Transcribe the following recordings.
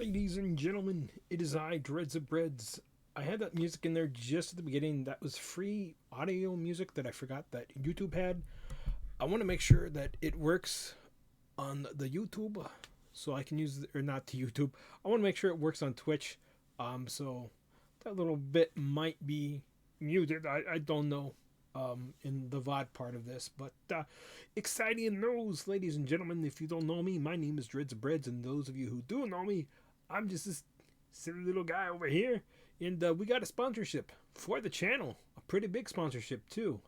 Ladies and gentlemen, it is I, Dreads of Breads. I had that music in there just at the beginning. That was free audio music that I forgot that YouTube had. I want to make sure that it works on the YouTube, so I can use or not to YouTube. I want to make sure it works on Twitch. So that little bit might be muted. I don't know. In the VOD part of this, but exciting news, ladies and gentlemen. If you don't know me, my name is Dreads of Breads, and those of you who do know me, I'm just this silly little guy over here, and we got a sponsorship for the channel, a pretty big sponsorship too.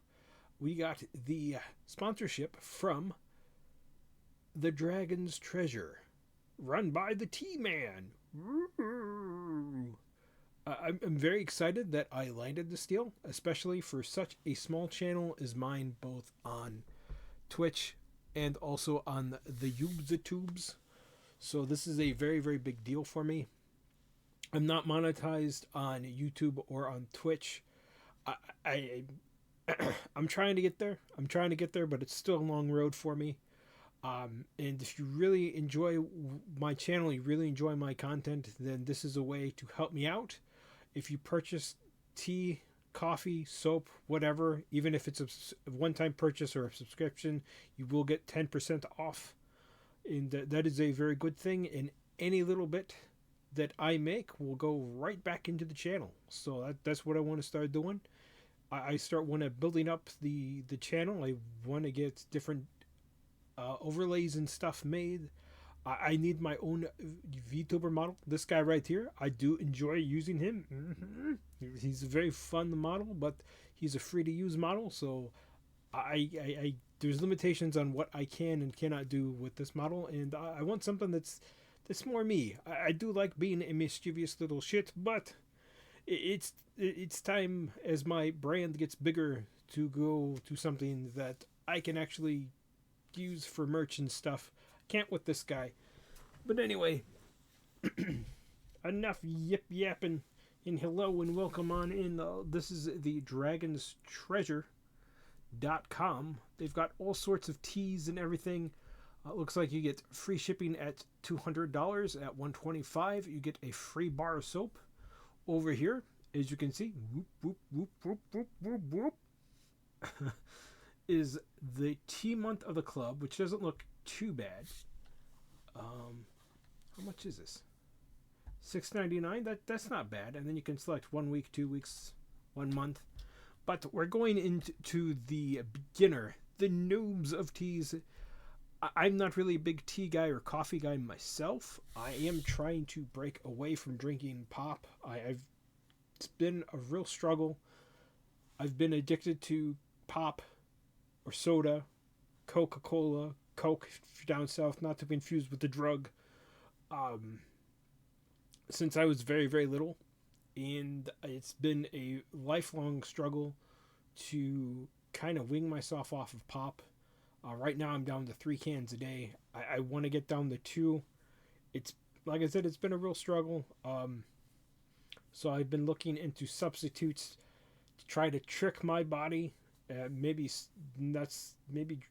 We got the sponsorship from the Dragon's Treasure, run by the T-Man. I'm very excited that I landed this deal, especially for such a small channel as mine, both on Twitch and also on the YouTubes. So this is a very, very big deal for me. I'm not monetized on YouTube or on Twitch. I, I I'm trying to get there. I'm trying to get there, but it's still a long road for me. And if you really enjoy my channel, you really enjoy my content, then this is a way to help me out. If you purchase tea, coffee, soap, whatever, even if it's a one-time purchase or a subscription, you will get 10% off. And that is a very good thing. And any little bit that I make will go right back into the channel. So that's what I want to start doing. I start want to building up the channel. I want to get different overlays and stuff made. I need my own VTuber model. This guy right here, I do enjoy using him. He's a very fun model, but he's a free to use model, so I there's limitations on what I can and cannot do with this model, and I want something that's more me. I do like being a mischievous little shit, but it's time as my brand gets bigger to go to something that I can actually use for merch and stuff. Can't with this guy. But anyway, enough yip yapping, and hello and welcome on in. This is the Dragon's Treasure.com. They've got all sorts of teas and everything. Looks like you get free shipping at $200. At $125, you get a free bar of soap. Over here, as you can see, whoop, whoop, whoop, whoop, whoop, whoop, whoop, is the tea month of the club, which doesn't look too bad. How much is this? $6.99. That's not bad. And then you can select 1 week, 2 weeks, 1 month. But we're going into the beginner, the noobs of teas. I'm not really a big tea guy or coffee guy myself. I am trying to break away from drinking pop. It's been a real struggle. I've been addicted to pop or soda, Coca-Cola, Coke down south, not to be confused with the drug. Since I was very, very little, and it's been a lifelong struggle to kind of wing myself off of pop. Right now, I'm down to 3 cans a day. I want to get down to 2. It's like I said, it's been a real struggle. So I've been looking into substitutes to try to trick my body. Maybe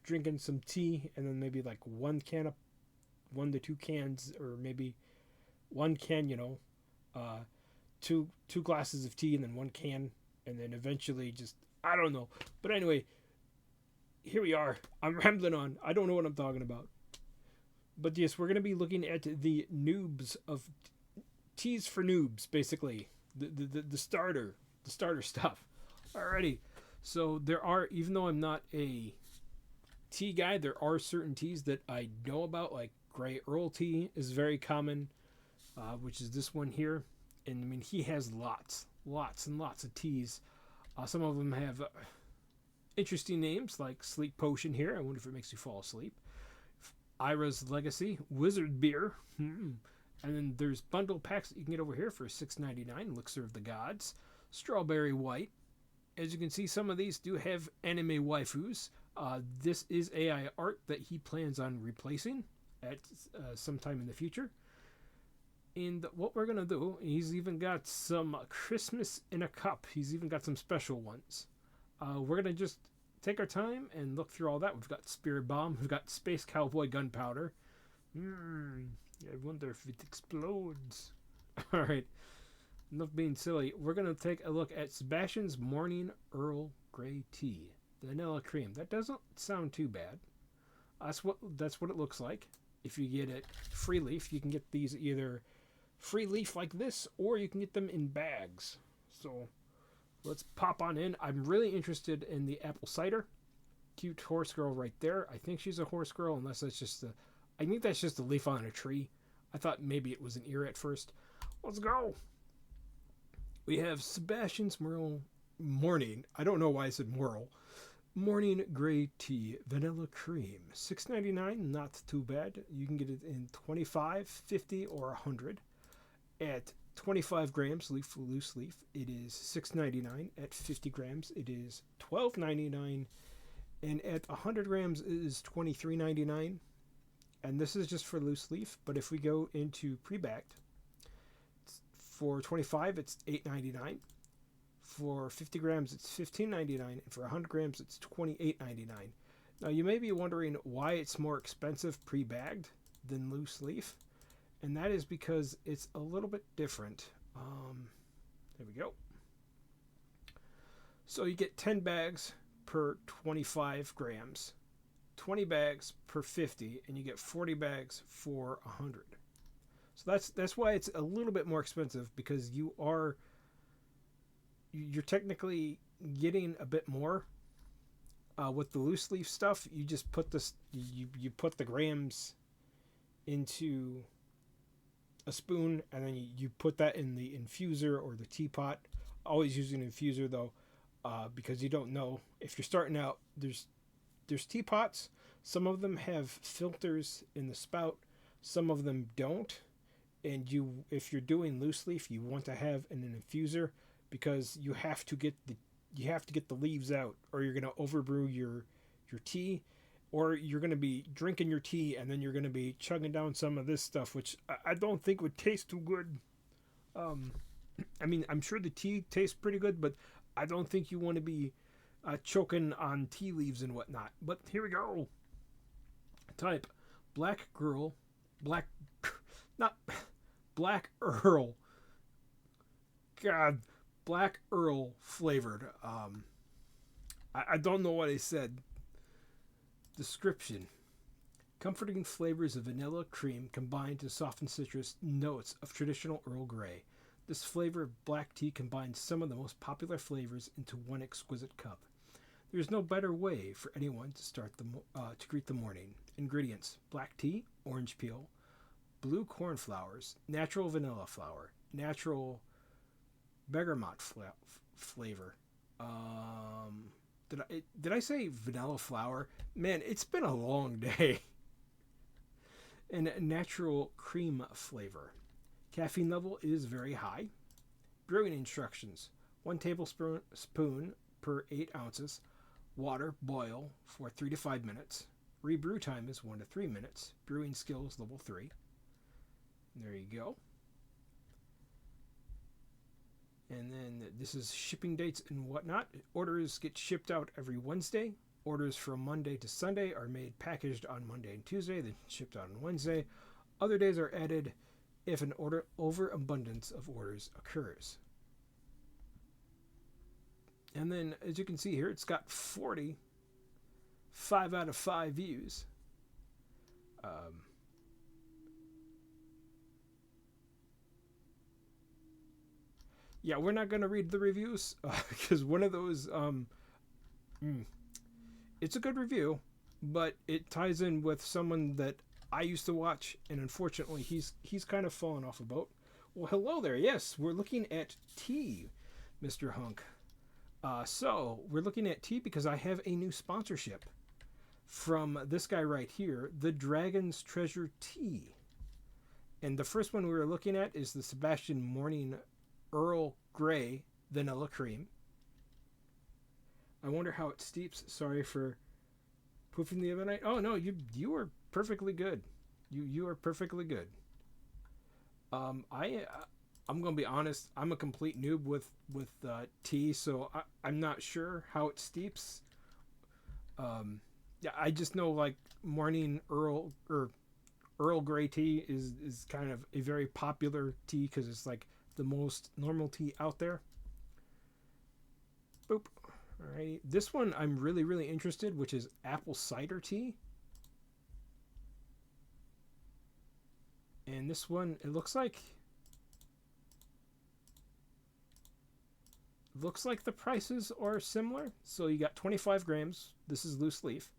drinking some tea and then maybe like 1 to 2 cans, or maybe 1 can, two glasses of tea and then 1 can, and then eventually just, I don't know. But anyway, here we are. I'm rambling on. I don't know what I'm talking about. But yes, we're going to be looking at the noobs of teas for noobs, basically. The starter stuff. Alrighty. So there are, even though I'm not a tea guy, there are certain teas that I know about, like Grey Earl tea is very common, which is this one here. And I mean, he has lots and lots of teas. Some of them have interesting names, like Sleep Potion here. I wonder if it makes you fall asleep. Ira's Legacy, Wizard Beer. And then there's bundle packs that you can get over here for $6.99. Elixir of the Gods. Strawberry White. As you can see, some of these do have anime waifus. This is AI art that he plans on replacing at some time in the future. And what we're going to do, he's even got some Christmas in a cup. He's even got some special ones. We're going to just take our time and look through all that. We've got Spirit Bomb. We've got Space Cowboy Gunpowder. I wonder if it explodes. All right, enough being silly. We're gonna take a look at Sebastian's Morning Earl Grey Tea, vanilla cream. That doesn't sound too bad. That's what it looks like. If you get it free leaf, you can get these either free leaf like this, or you can get them in bags. So let's pop on in. I'm really interested in the apple cider. Cute horse girl right there. I think she's a horse girl, unless that's just a. I think that's just a leaf on a tree. I thought maybe it was an ear at first. Let's go. We have Sebastian's Morning. I don't know why I said Merle. Morning Grey Tea, vanilla cream, $6.99. Not too bad. You can get it in 25, 50, or 100. At 25 grams, loose leaf, it is $6.99. At 50 grams, it is $12.99. And at 100 grams, it is $23.99. And this is just for loose leaf. But if we go into pre-bagged, for 25, it's $8.99. For 50 grams, it's $15.99. And for 100 grams, it's $28.99. Now, you may be wondering why it's more expensive pre-bagged than loose leaf. And that is because it's a little bit different. There we go. So you get 10 bags per 25 grams, 20 bags per 50, and you get 40 bags for 100. So that's why it's a little bit more expensive, because you're technically getting a bit more. With the loose leaf stuff, you just put this you put the grams into a spoon, and then you put that in the infuser or the teapot. Always use an infuser though, because you don't know if you're starting out. There's teapots. Some of them have filters in the spout. Some of them don't. And if you're doing loose leaf, you want to have an infuser, because you have to get the leaves out, or you're going to overbrew your tea, or you're going to be drinking your tea and then you're going to be chugging down some of this stuff, which I don't think would taste too good. I mean, I'm sure the tea tastes pretty good, but I don't think you want to be choking on tea leaves and whatnot. But here we go. Type Black Earl. God, Black Earl flavored. I don't know what I said. Description: comforting flavors of vanilla cream combined to soften citrus notes of traditional Earl Grey. This flavor of black tea combines some of the most popular flavors into one exquisite cup. There is no better way for anyone to greet the morning. Ingredients: black tea, orange peel, blue corn flowers, natural vanilla flour, natural bergamot flavor. Did I say vanilla flour? Man, it's been a long day. And natural cream flavor. Caffeine level is very high. Brewing instructions: 1 tablespoon per 8 ounces. Water, boil for 3 to 5 minutes. Rebrew time is 1 to 3 minutes. Brewing skills level 3. There you go. And then this is shipping dates and whatnot. Orders get shipped out every Wednesday. Orders from Monday to Sunday are made packaged on Monday and Tuesday, then shipped out on Wednesday. Other days are added if an overabundance of orders occurs. And then, as you can see here, it's got 5 out of 5 views. Yeah, we're not going to read the reviews, because one of those, it's a good review, but it ties in with someone that I used to watch, and unfortunately he's kind of fallen off a boat. Well, hello there. Yes, we're looking at tea, Mr. Hunk. So we're looking at tea because I have a new sponsorship from this guy right here, the Dragon's Treasure Tea. And the first one we were looking at is the Sebastian Morning Earl Grey Vanilla Cream. I wonder how it steeps. Sorry for poofing the other night. Oh no, you were perfectly good. You are perfectly good. I'm gonna be honest. I'm a complete noob with tea, so I'm not sure how it steeps. Yeah, I just know like Morning Earl or Earl Grey tea is kind of a very popular tea because it's like the most normal tea out there. Boop. Alrighty. This one I'm really, really interested, which is apple cider tea. And this one, it looks like the prices are similar. So you got 25 grams. This is loose leaf.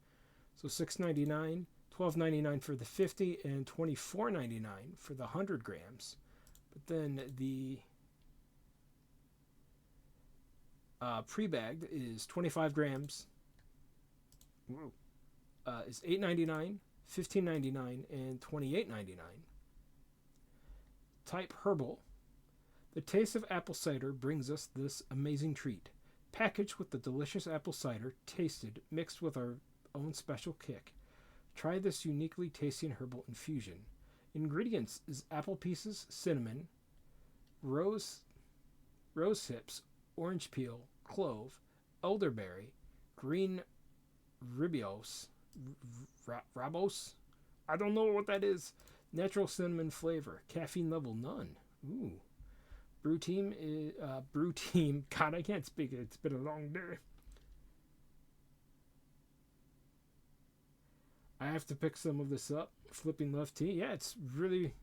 So $6.99, $12.99 for the 50, and $24.99 for the 100 grams. But then the pre-bagged is 25 grams. Is $8.99, $15.99, and $28.99. Type herbal. The taste of apple cider brings us this amazing treat. Packaged with the delicious apple cider, tasted, mixed with our own special kick. Try this uniquely tasty and herbal infusion. Ingredients is apple pieces, cinnamon, rose hips, orange peel, clove, elderberry, green rabos. I don't know what that is. Natural cinnamon flavor. Caffeine level none. Ooh. Brew team is brew team. God, I can't speak it. It's been a long day. I have to pick some of this up. Flipping left tea. Yeah, it's really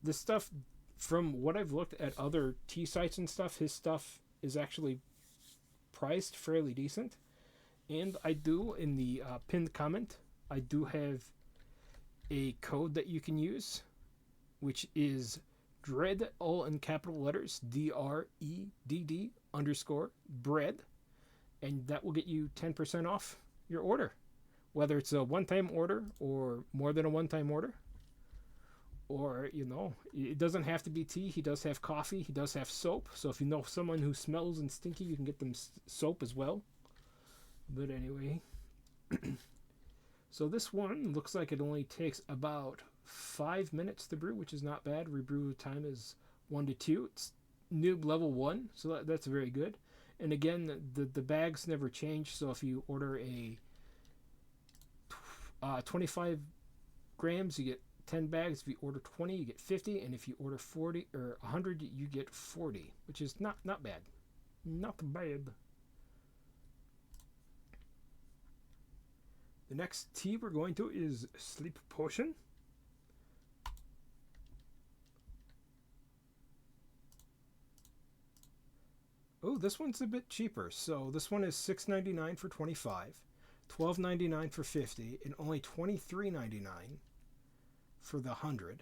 this stuff. From what I've looked at other tea sites and stuff, his stuff is actually priced fairly decent. And I do in the pinned comment, I do have a code that you can use, which is DREDD, all in capital letters, DREDD _ bread, and that will get you 10% off your order, whether it's a one-time order or more than a one-time order. Or, it doesn't have to be tea. He does have coffee. He does have soap. So if you know someone who smells and stinky, you can get them soap as well. But anyway, so this one looks like it only takes about 5 minutes to brew, which is not bad. Rebrew time is 1 to 2. It's noob level 1, so that's very good. And again, the bags never change. So if you order a 25 grams, you get 10 bags. If you order 20, you get 50, and if you order 40 or 100, you get 40, which is not bad. Not bad. The next tea we're going to is Sleep Potion. Oh, this one's a bit cheaper. So this one is $6.99 for 25, $12.99 for 50, and only $23.99 for the 100.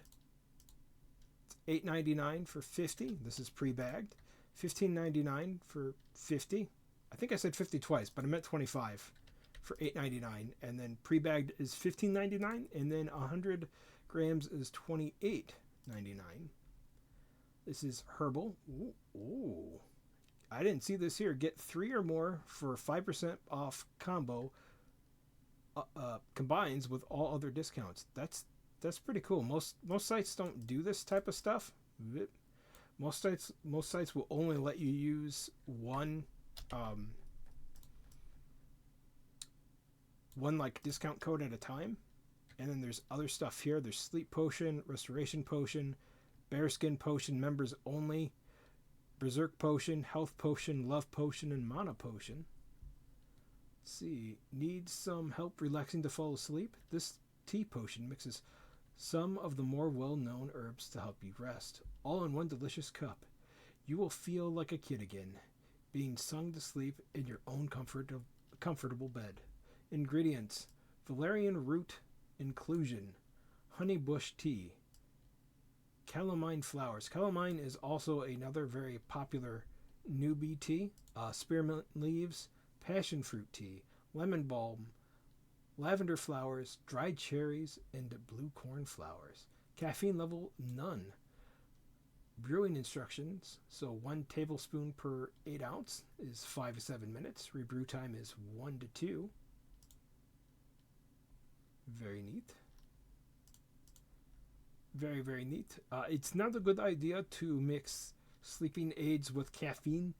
It's $8.99 for 50. This is pre-bagged. $15.99 for 50. I think I said 50 twice, but I meant 25 for $8.99. And then pre-bagged is $15.99, and then 100 grams is $28.99. This is herbal. Ooh. I didn't see this here. Get 3 or more for 5% off combo. Combines with all other discounts. That's pretty cool. Most sites don't do this type of stuff. Most sites will only let you use one like discount code at a time. And then there's other stuff here. There's Sleep Potion, Restoration Potion, Bearskin Potion, members only, Berserk Potion, Health Potion, Love Potion, and Mana Potion. Let's see. Need some help relaxing to fall asleep? This tea potion mixes some of the more well-known herbs to help you rest, all in one delicious cup. You will feel like a kid again, being sung to sleep in your own comfortable bed. Ingredients: valerian root inclusion, honey bush tea, calamine flowers. Calamine is also another very popular newbie tea. Spearmint leaves, passion fruit tea, lemon balm, lavender flowers, dried cherries, and blue corn flowers. Caffeine level none. Brewing instructions: so 1 tablespoon per 8 ounce is 5 to 7 minutes. Rebrew time is 1 to 2. Very neat. Very, very neat. It's not a good idea to mix sleeping aids with caffeine.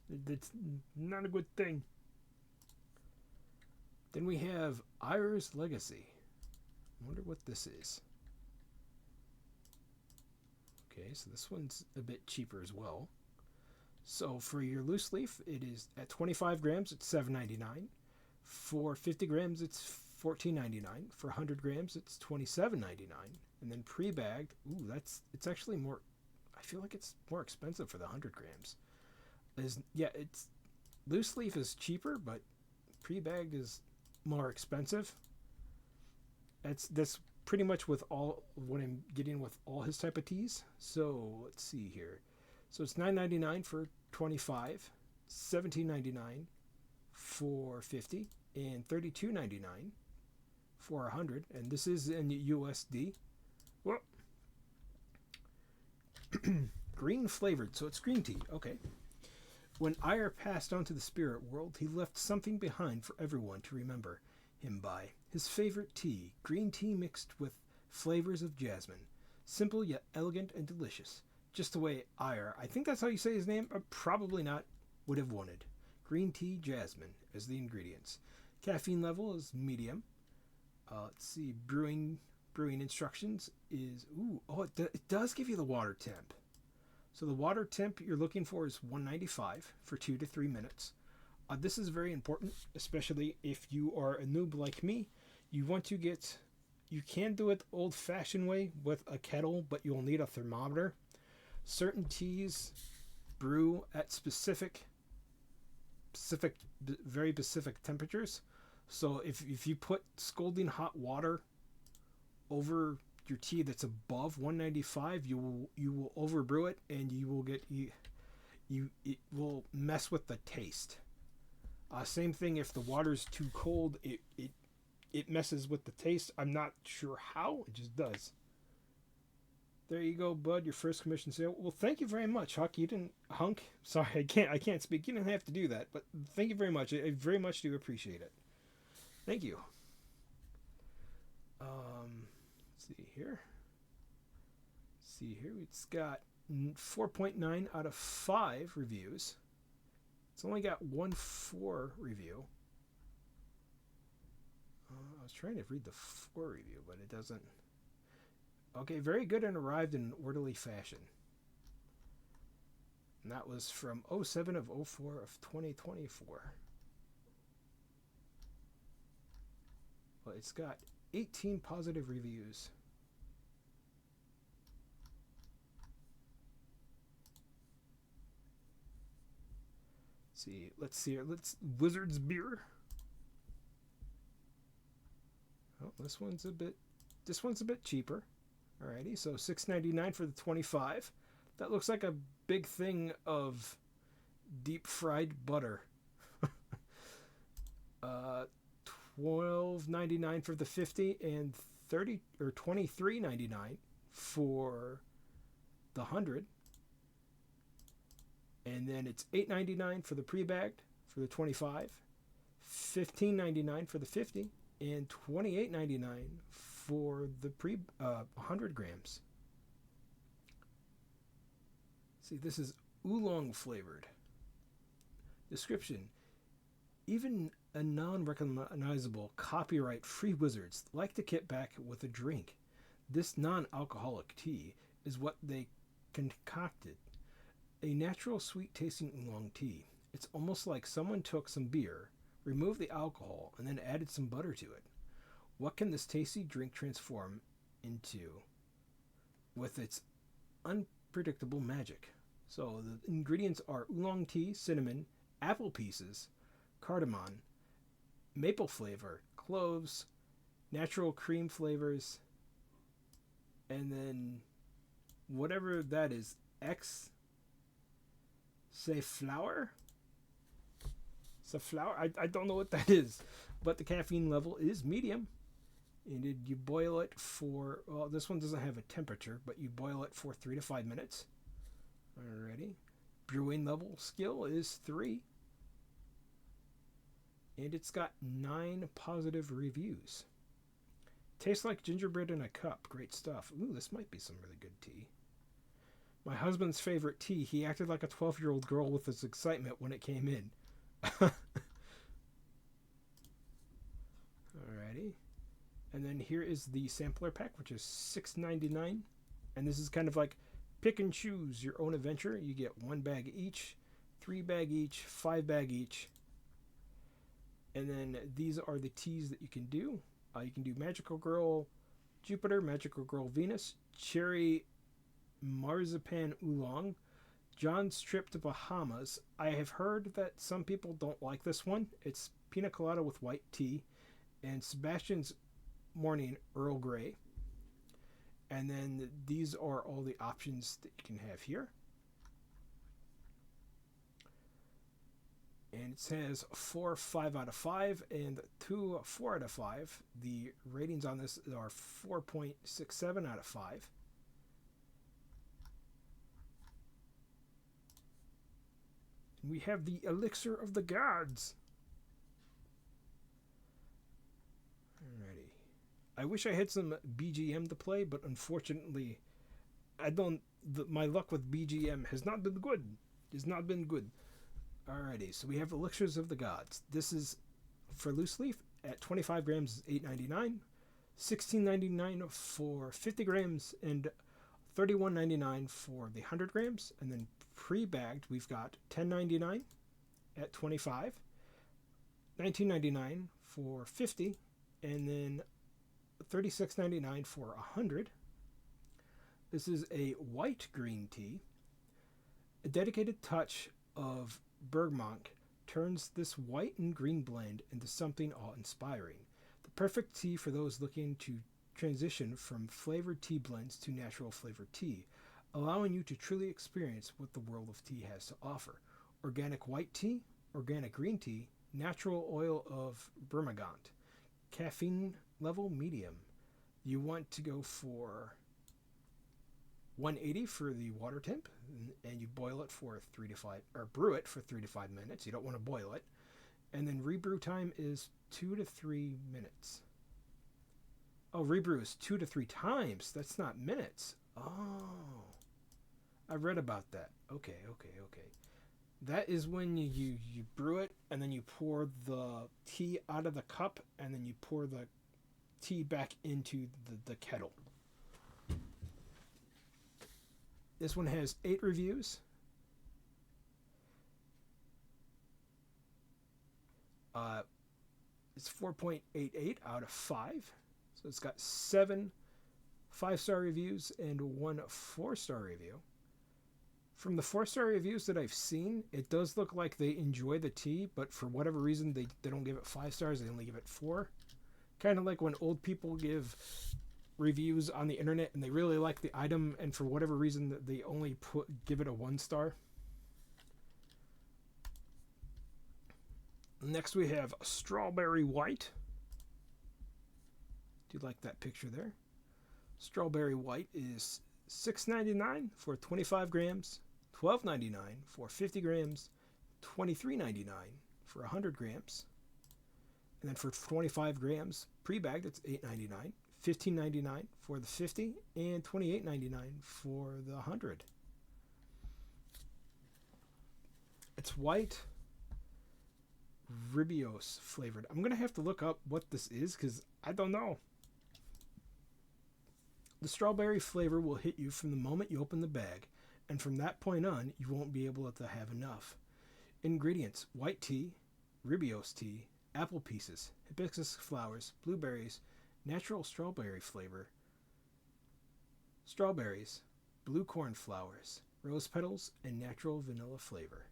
That's not a good thing. Then we have Ire's Legacy. wonder what this is. Okay, so this one's a bit cheaper as well. So for your loose leaf, it is at 25 grams, it's $7.99. For 50 grams, it's $14.99. For 100 grams, it's $27.99. And then pre-bagged, ooh, it's actually more. I feel like it's more expensive for the 100 grams. It's loose leaf is cheaper, but pre-bagged is more expensive. That's pretty much with all what I'm getting with all his type of teas. So let's see here. So it's $9.99 for 25, $17.99 for 50, and $32.99 for 100. And this is in USD. Well, green flavored, so it's green tea. Okay. When Ire passed on to the spirit world, he left something behind for everyone to remember him by. His favorite tea, green tea mixed with flavors of jasmine. Simple yet elegant and delicious. Just the way Ire, I think that's how you say his name, probably not, would have wanted. Green tea, jasmine as the ingredients. Caffeine level is medium. Let's see, brewing instructions is, it does give you the water temp. So the water temp you're looking for is 195 for 2 to 3 minutes. This is very important, especially if you are a noob like me. You can do it the old-fashioned way with a kettle, but you'll need a thermometer. Certain teas brew at very specific temperatures. So if you put scalding hot water over your tea that's above 195, you will overbrew it, and it will mess with the taste. Same thing if the water's too cold, it messes with the taste. I'm not sure how, it just does. There you go, bud. Your first commission sale. Well, thank you very much, Huck. You didn't hunk. Sorry, I can't speak. You didn't have to do that, but thank you very much. I very much do appreciate it. Thank you. Let's see here. It's got 4.9 out of 5 reviews. It's only got 1 4 review. I was trying to read the 4 review, but it doesn't. Okay, very good and arrived in an orderly fashion. And that was from 07 of 04 of 2024. Well, it's got 18 positive reviews. Let's see here. Wizard's Beer. Oh, this one's a bit cheaper. Alrighty, so $6.99 for the 25. That looks like a big thing of deep fried butter. $12.99 for the 50 and $23.99 for the 100. And then it's $8.99 for the pre-bagged for the 25, $15.99 for the 50, and $28.99 for the 100 grams. See, this is oolong flavored. Description: even a non-recognizable copyright-free wizards like to get back with a drink. This non-alcoholic tea is what they concocted. A natural sweet-tasting oolong tea. It's almost like someone took some beer, removed the alcohol, and then added some butter to it. What can this tasty drink transform into with its unpredictable magic? So the ingredients are oolong tea, cinnamon, apple pieces, cardamom, maple flavor, cloves, natural cream flavors, and then whatever that is, safflower? I don't know what that is, but the caffeine level is medium. And you boil it for, well, this one doesn't have a temperature, but you boil it for 3 to 5 minutes. Alrighty. Brewing level skill is 3. And it's got 9 positive reviews. Tastes like gingerbread in a cup. Great stuff. Ooh, this might be some really good tea. My husband's favorite tea. He acted like a 12-year-old girl with his excitement when it came in. Alrighty. And then here is the sampler pack, which is $6.99. And this is kind of like pick and choose your own adventure. You get 1 bag each, 3 bag each, 5 bag each. And then these are the teas that you can do. You can do Magical Girl Jupiter, Magical Girl Venus, Cherry Marzipan Oolong, John's Trip to Bahamas. I have heard that some people don't like this one. It's pina colada with white tea, and Sebastian's Morning Earl Grey. And then these are all the options that you can have here. And it says 4 5 out of 5 and 2 4 out of 5. The ratings on this are 4.67 out of 5. And we have the Elixir of the Gods. Alrighty. I wish I had some BGM to play, but unfortunately, my luck with BGM has not been good. Alrighty, so we have Elixirs of the Gods. This is for loose leaf at 25 grams is $8.99, $16.99 for 50 grams, and $31.99 for the 100 grams. And then pre-bagged, we've got $10.99 at 25, $19.99 for 50, and then $36.99 for 100. This is a white green tea. A dedicated touch of bergamot turns this white and green blend into something awe-inspiring. The perfect tea for those looking to transition from flavored tea blends to natural flavored tea, allowing you to truly experience what the world of tea has to offer. Organic white tea, organic green tea, natural oil of bergamot, caffeine level medium. You want to go for 180 for the water temp, and you boil it for 3 to 5, or brew it for 3 to 5 minutes. You don't want to boil it. And then rebrew time is 2 to 3 minutes. Oh, rebrew is 2 to 3 times. That's not minutes. Oh, I read about that. Okay. That is when you brew it, and then you pour the tea out of the cup, and then you pour the tea back into the kettle. This one has 8 reviews. It's 4.88 out of 5. So it's got 7 5-star reviews and 1 4-star review. From the 4-star reviews that I've seen, it does look like they enjoy the tea, but for whatever reason, they don't give it 5 stars. They only give it 4. Kind of like when old people give reviews on the internet and they really like the item, and for whatever reason they only give it a 1 star. Next we have Strawberry White. Do you like that picture there? Strawberry White is $6.99 for 25 grams, $12.99 for 50 grams, $23.99 for 100 grams. And then for 25 grams pre-bagged, it's $8.99. $15.99 for the 50 and $28.99 for the 100. It's white Ribose flavored. I'm gonna have to look up what this is because I don't know. The strawberry flavor will hit you from the moment you open the bag, and from that point on, you won't be able to have enough. Ingredients: white tea, Ribose tea, apple pieces, hibiscus flowers, blueberries, natural strawberry flavor, strawberries, blue corn flowers, rose petals, and natural vanilla flavor.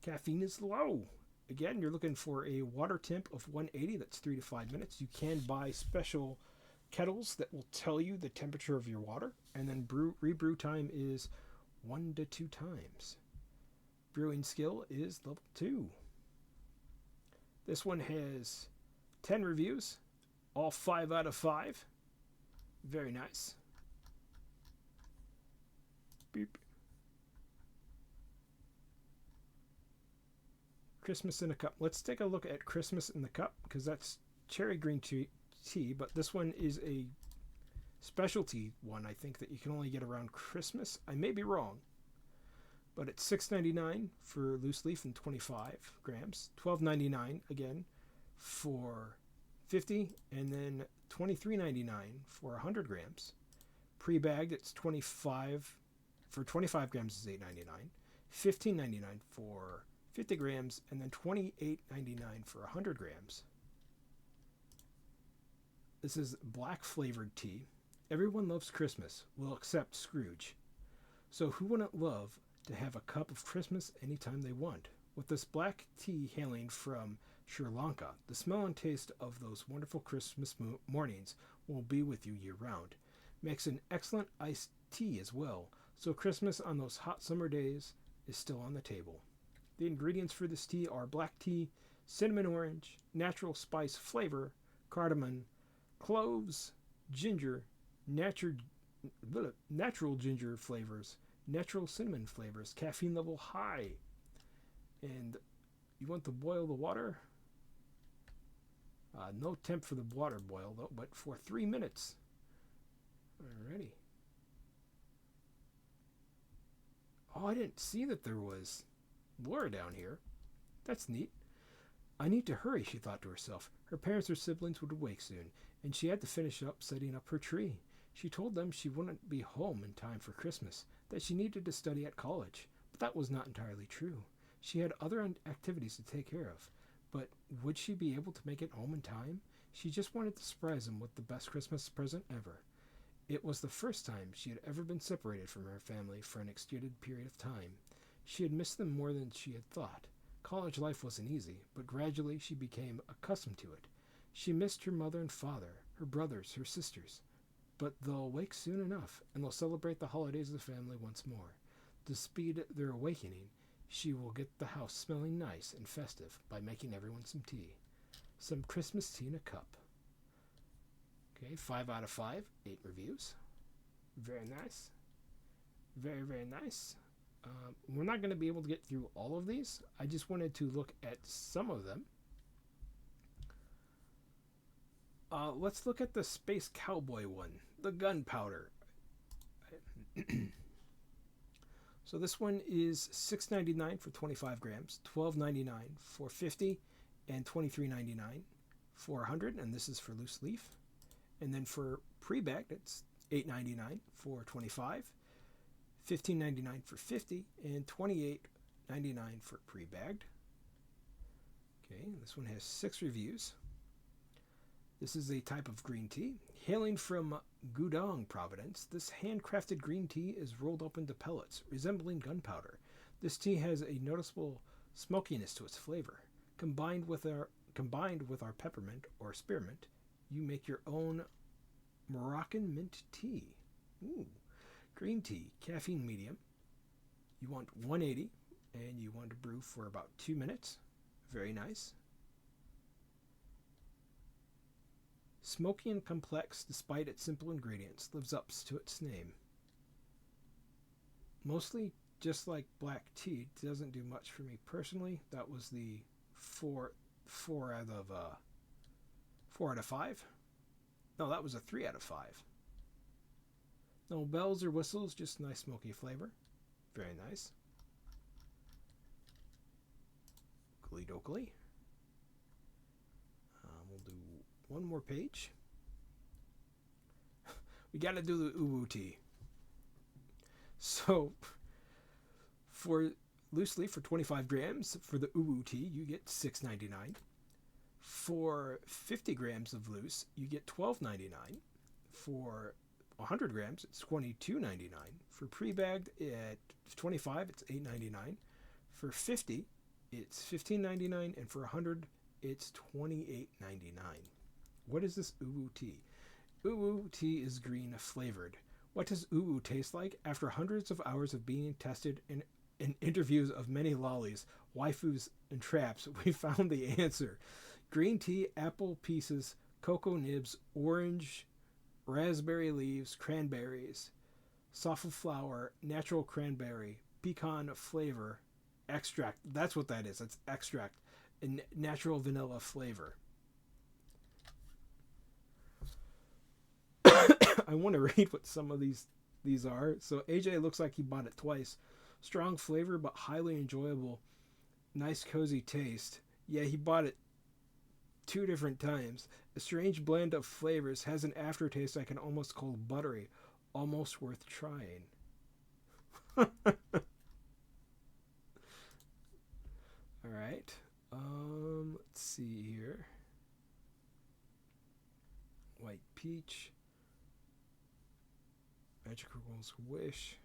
Caffeine is low. Again, you're looking for a water temp of 180. That's 3 to 5 minutes. You can buy special kettles that will tell you the temperature of your water, and then rebrew time is 1 to 2 times. Brewing skill is level 2. This one has 10 reviews, all 5 out of 5. Very nice. Beep. Christmas in a cup. Let's take a look at Christmas in the cup, because that's cherry green tea, but this one is a specialty one, I think, that you can only get around Christmas. I may be wrong, but it's $6.99 for loose leaf and 25 grams, $12.99 again for 50, and then $23.99 for 100 grams. Pre-bagged, it's 25 for 25 grams is $8.99. $15.99 for 50 grams, and then $28.99 for 100 grams. This is black flavored tea. Everyone loves Christmas, will except Scrooge. So who wouldn't love to have a cup of Christmas anytime they want? With this black tea hailing from Sri Lanka, the smell and taste of those wonderful Christmas mornings will be with you year round. Makes an excellent iced tea as well, so Christmas on those hot summer days is still on the table. The ingredients for this tea are black tea, cinnamon orange, natural spice flavor, cardamom, cloves, ginger, natural ginger flavors, natural cinnamon flavors, caffeine level high. And you want to boil the water? No temp for the water boil though, but for 3 minutes. Alrighty. Oh, I didn't see that there was Laura down here. That's neat. I need to hurry, she thought to herself. Her parents or siblings would awake soon, and she had to finish up setting up her tree. She told them she wouldn't be home in time for Christmas, that she needed to study at college. But that was not entirely true. She had other activities to take care of. But would she be able to make it home in time? She just wanted to surprise them with the best Christmas present ever. It was the first time she had ever been separated from her family for an extended period of time. She had missed them more than she had thought. College life wasn't easy, but gradually she became accustomed to it. She missed her mother and father, her brothers, her sisters. But they'll wake soon enough, and they'll celebrate the holidays of the family once more. To speed their awakening, she will get the house smelling nice and festive by making everyone some tea. Some Christmas tea in a cup. Okay, 5 out of 5, 8 reviews. Very nice. Very, very nice. We're not going to be able to get through all of these. I just wanted to look at some of them. Let's look at the Space Cowboy one, the gunpowder. So this one is $6.99 for 25 grams, $12.99 for 50, and $23.99 for 100, and this is for loose leaf. And then for pre-bagged, it's $8.99 for 25, $15.99 for 50, and $28.99 for pre-bagged. Okay, this one has 6 reviews. This is a type of green tea. Hailing from Gudong Province, this handcrafted green tea is rolled up into pellets, resembling gunpowder. This tea has a noticeable smokiness to its flavor. Combined with our peppermint or spearmint, you make your own Moroccan mint tea. Ooh. Green tea, caffeine medium. You want 180, and you want to brew for about 2 minutes. Very nice. Smoky and complex despite its simple ingredients, lives up to its name. Mostly just like black tea, doesn't do much for me personally. That was the 4 out of 5. No, that was a 3 out of 5. No bells or whistles, just nice smoky flavor. Very nice. Oakley dokley. We'll do one more page. We gotta do the uwu tea. So, for loose leaf for 25 grams, for the uwu tea, you get $6.99. For 50 grams of loose, you get $12.99. For 100 grams, it's $22.99. For pre-bagged at 25, it's $8.99. For 50, it's $15.99, and for 100, it's $28.99. What is this uwu tea? Uwu tea is green flavored. What does uwu taste like? After hundreds of hours of being tested in interviews of many lollies, waifus, and traps, we found the answer. Green tea, apple pieces, cocoa nibs, orange, raspberry leaves, cranberries, safflower, natural cranberry, pecan flavor, extract. That's what that is. It's extract. And natural vanilla flavor. I want to read what some of these are. So AJ looks like he bought it twice. Strong flavor, but highly enjoyable. Nice cozy taste. Yeah, he bought it 2 different times. A strange blend of flavors, has an aftertaste I can almost call buttery, almost worth trying. All right. Let's see here. White peach, Magical Girl's Wish,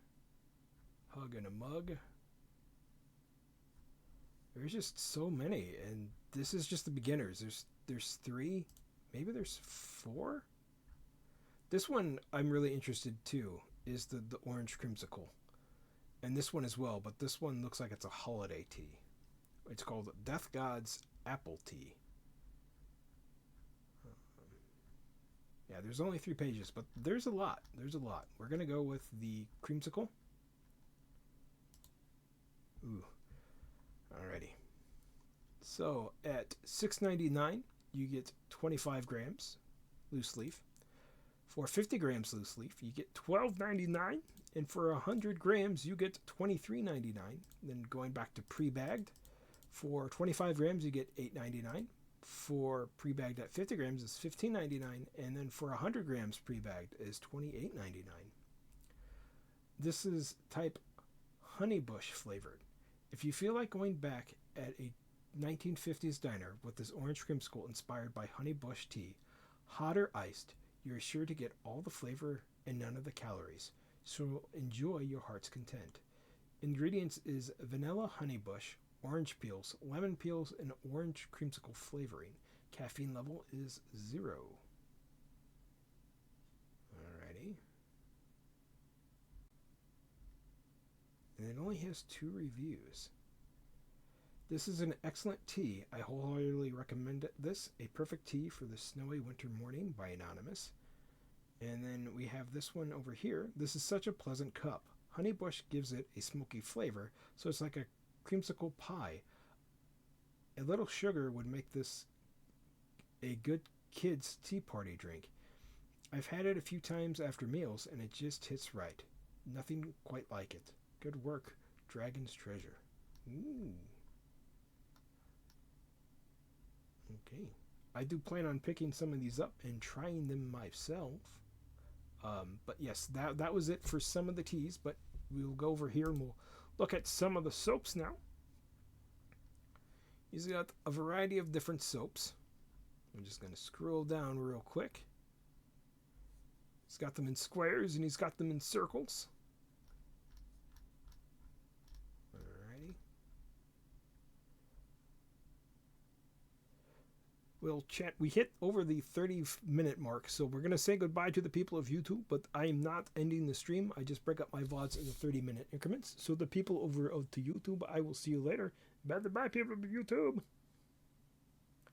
Hug in a Mug. There's just so many, and this is just the beginners. There's three, maybe there's four. This one I'm really interested too is the orange creamsicle, and this one as well. But this one looks like it's a holiday tea. It's called Death God's Apple Tea. Yeah, there's only 3 pages, but there's a lot. There's a lot. We're gonna go with the creamsicle. Ooh. Alrighty. So at $6.99, you get 25 grams loose leaf. For 50 grams loose leaf, you get $12.99, and for 100 grams, you get $23.99. Then going back to pre-bagged, for 25 grams, you get $8.99. For pre-bagged at 50 grams is $15.99, and then for 100 grams pre-bagged is $28.99. This is type honeybush flavored. If you feel like going back at a 1950s diner with this orange creamsicle inspired by honeybush tea, hot or iced, you're sure to get all the flavor and none of the calories, so enjoy your heart's content. Ingredients is vanilla honeybush, orange peels, lemon peels, and orange creamsicle flavoring. Caffeine level is 0. Alrighty. And it only has 2 reviews. This is an excellent tea. I wholeheartedly recommend this. A perfect tea for the snowy winter morning by Anonymous. And then we have this one over here. This is such a pleasant cup. Honeybush gives it a smoky flavor, so it's like a creamsicle pie. A little sugar would make this a good kids' tea party drink. I've had it a few times after meals, and it just hits right. Nothing quite like it. Good work, Dragon's Treasure. Ooh. Okay. I do plan on picking some of these up and trying them myself. But yes, that was it for some of the teas, but we'll go over here and we'll look at some of the soaps now. He's got a variety of different soaps. I'm just going to scroll down real quick. He's got them in squares and he's got them in circles. Alrighty. We'll chat. We hit over the 30-minute mark, so we're going to say goodbye to the people of YouTube, but I am not ending the stream. I just break up my VODs into 30-minute increments. So the people over to YouTube, I will see you later. Bye-bye, people of YouTube.